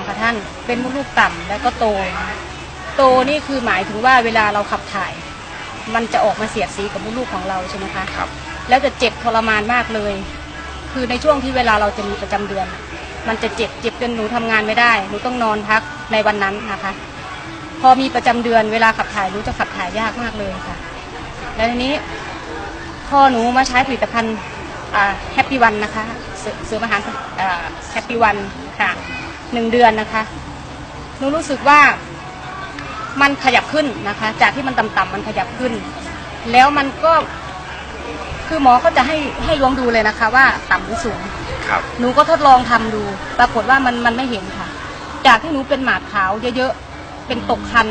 ค่ะท่านเป็นมดลูกต่ำแล้วก็โตนี่คือหมายถึงว่าเวลาเราขับถ่ายมันจะออกมาเสียดสีกับมดลูกของเราใช่ไหมคะครับแล้วจะเจ็บทรมานมากเลยคือในช่วงที่เวลาเราจะมีประจำเดือนมันจะเจ็บจนหนูทำงานไม่ได้หนูต้องนอนพักในวันนั้นนะคะพอมีประจำเดือนเวลาขับถ่ายหนูจะขับถ่ายยากมากเลยค่ะแล้วทีนี้พอหนูมาใช้ผลิตภัณฑ์แฮปปี้วันนะคะเสริมอาหารแฮปปี้วันค่ะ1 เดือนนะคะหนูรู้สึกว่ามันขยับขึ้นนะคะจากที่มันต่ำๆมันขยับขึ้นแล้วมันก็คือหมอก็จะให้ลองดูเลยนะคะว่าต่ำหรือสูงหนูก็ทดลองทำดูปรากฏว่ามันไม่เห็นค่ะจากที่หนูเป็นหมาดขาวเยอะๆเป็นตกคัน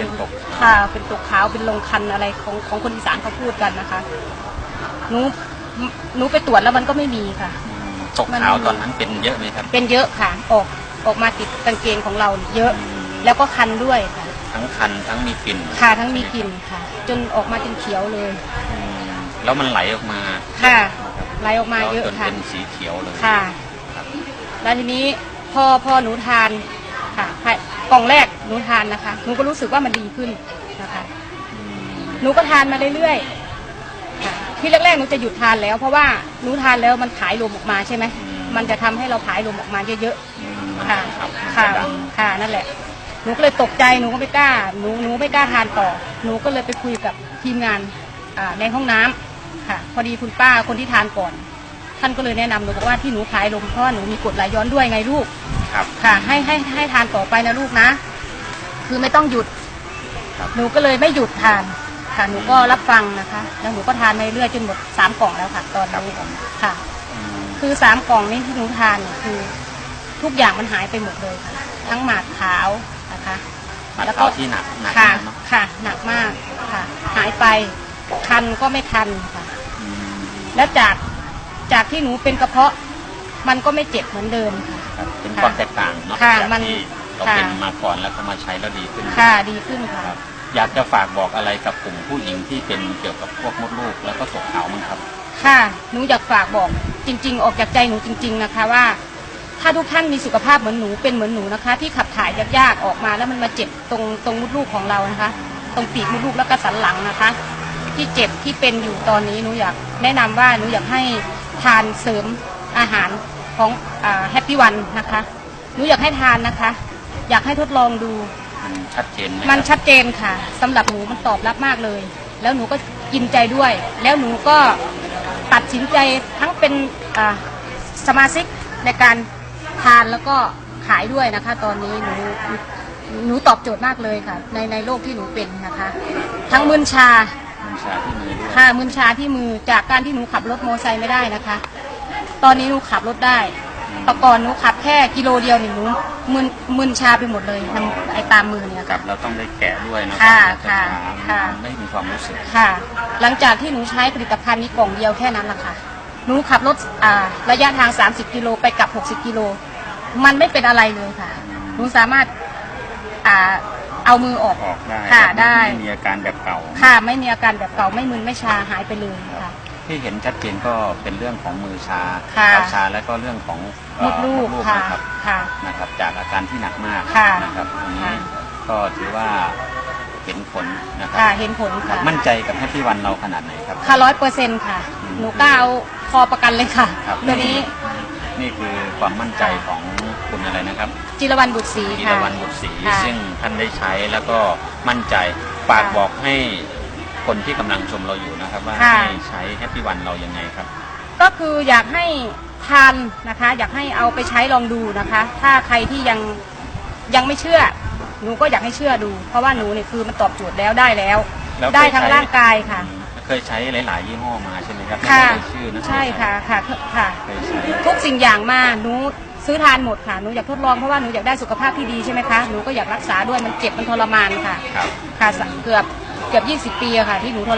ค่ะเป็นตกขาวเป็นลงคันอะไรของคนอีสานเขาพูดกันนะคะหนูไปตรวจแล้วมันก็ไม่มีค่ะตกขาวตอนนั้นเป็นเยอะไหมครับเป็นเยอะค่ะออกมาติดกางเกงของเราเยอะแล้วก็คันด้วยค่ะทั้งคันทั้งมีกลิ่นค่ะทั้งมีกลิ่นค่ะจนออกมาจนเขียวเลยแล้วมันไหลออกมาค่ะไหลออกมาเยอะค่ะจนเป็นสีเขียวเลยค่ะแล้วทีนี้พอหนูทานค่ะกล่องแรกหนูทานนะคะหนูก็รู้สึกว่ามันดีขึ้นนะคะหนูก็ทานมาเรื่อยๆค่ะที่แรกๆหนูจะหยุดทานแล้วเพราะว่าหนูทานแล้วมันผายลมออกมาใช่ไหมมันจะทำให้เราผายลมออกมาเยอะๆค่ะค่ะนั่นแหละหนูก็เลยตกใจหนูก็ไม่กล้าหนูไม่กล้าทานต่อหนูก็เลยไปคุยกับทีมงานในห้องน้ำค่ะพอดีคุณป้าคนที่ทานก่อนท่านก็เลยแนะนำหนูบอกว่าที่หนูผายลมเพราะหนูมีกรดไหลย้อนด้วยไงลูกค่ะให้ทานต่อไปนะลูกนะคือไม่ต้องหยุดหนูก็เลยไม่หยุดทานค่ะหนูก็รับฟังนะคะแล้วหนูก็ทานมาเรื่อยจนหมด3 กล่องแล้วค่ะตอนนี้ค่ะคือ3 กล่องนี้ที่หนูทานคือทุกอย่างมันหายไปหมดเลยค่ะทั้งหมาดขาวนะคะแล้วก็ที่หนักค่ะหนักมากค่ะหายไปคันก็ไม่คันค่ะแล้วจากที่หนูเป็นกระเพาะมันก็ไม่เจ็บเหมือนเดิมค่ะเป็นความแตกต่างเนาะจากที่เราเป็นมาก่อนแล้วก็มาใช้แล้วดีขึ้นค่ะดีขึ้นค่ะอยากจะฝากบอกอะไรกับกลุ่มผู้หญิงที่เป็นเกี่ยวกับพวกมดลูกแล้วก็ตกขาวมั้งครับค่ะหนูอยากฝากบอกจริงๆออกจากใจหนูจริงๆนะคะว่าถ้าทุกท่านมีสุขภาพเหมือนหนูเป็นเหมือนหนูนะคะที่ขับถ่ายยากๆออกมาแล้วมันมาเจ็บตรงมดลูกของเรานะคะตรงปีกมดลูกแล้วก็สันหลังนะคะที่เจ็บที่เป็นอยู่ตอนนี้หนูอยากแนะนำว่าหนูอยากให้ทานเสริมอาหารของแฮปปี้วันนะคะหนูอยากให้ทานนะคะอยากให้ทดลองดูชัดเจนมันชัดเจนค่ะสำหรับหนูมันตอบรับมากเลยแล้วหนูก็กินใจด้วยแล้วหนูก็ตัดสินใจทั้งเป็นสมาชิกในการทานแล้วก็ขายด้วยนะคะตอนนี้หนูตอบโจทย์มากเลยค่ะในโรคที่หนูเป็นนะคะทั้งมึนชาที่มือค่ะมึนชาที่มือจากการที่หนูขับรถมอเตอร์ไซค์ไม่ได้นะคะตอนนี้หนูขับรถได้แต่ก่อนหนูขับแค่กิโลเดียวหนูมึนชาไปหมดเลยไอ้ตามมือเนี่ยครับเราต้องได้แกะด้วยนะค่ะไม่มีความรู้สึกค่ะหลังจากที่หนูใช้ผลิตภัณฑ์นี้กล่องเดียวแค่นั้นแหละค่ะหนูขับรถระยะทาง30 กิโลไปกลับ60 กิโลมันไม่เป็นอะไรเลยค่ะหนูสามารถเอามือออกได้ค่ะได้ไม่มีอาการแบบเก่าค่ะไม่มีอาการแบบเก่าไม่มึนไม่ชาหายไปเลยค่ะที่เห็นชัดเจนก็เป็นเรื่องของมือชาชาแล้วก็เรื่องของมดลูกนะครับจากอาการที่หนักมากนะครับอันนี้ก็ถือว่าเห็นผลนะครับเห็นผลค่ะมั่นใจกับแฮปปี้วันเราขนาดไหนครับค่ะ100%ค่ะหนูกล้าเอาคอประกันเลยค่ะตัวนี้นี่คือความมั่นใจของคุณอะไรนะครับจิรวรรณบุตรศรีจิรวรรณบุตรศรีซึ่งท่านได้ใช้แล้วก็มั่นใจฝากบอกให้คนที่กำลังชมเราอยู่นะครับว่าให้ใช้แฮปปี้วันเรายังไงครับก็คืออยากให้ทานนะคะอยากให้เอาไปใช้ลองดูนะคะถ้าใครที่ยังไม่เชื่อหนูก็อยากให้เชื่อดูเพราะว่าหนูเนี่ยคือมันตอบโจทย์แล้วได้ทั้งร่างกายค่ะเคยใช้หลายๆยี่ห้อมาใช่ไหมครับค่ะใช่ค่ะทุกสิ่งอย่างมาหนูซื้อทานหมดค่ะหนูอยากทดลองเพราะว่าหนูอยากได้สุขภาพที่ดีใช่ไหมคะหนูก็อยากรักษาด้วยมันเจ็บมันทรมานค่ะค่ะเกือบ20 ปีค่ะที่หนูทร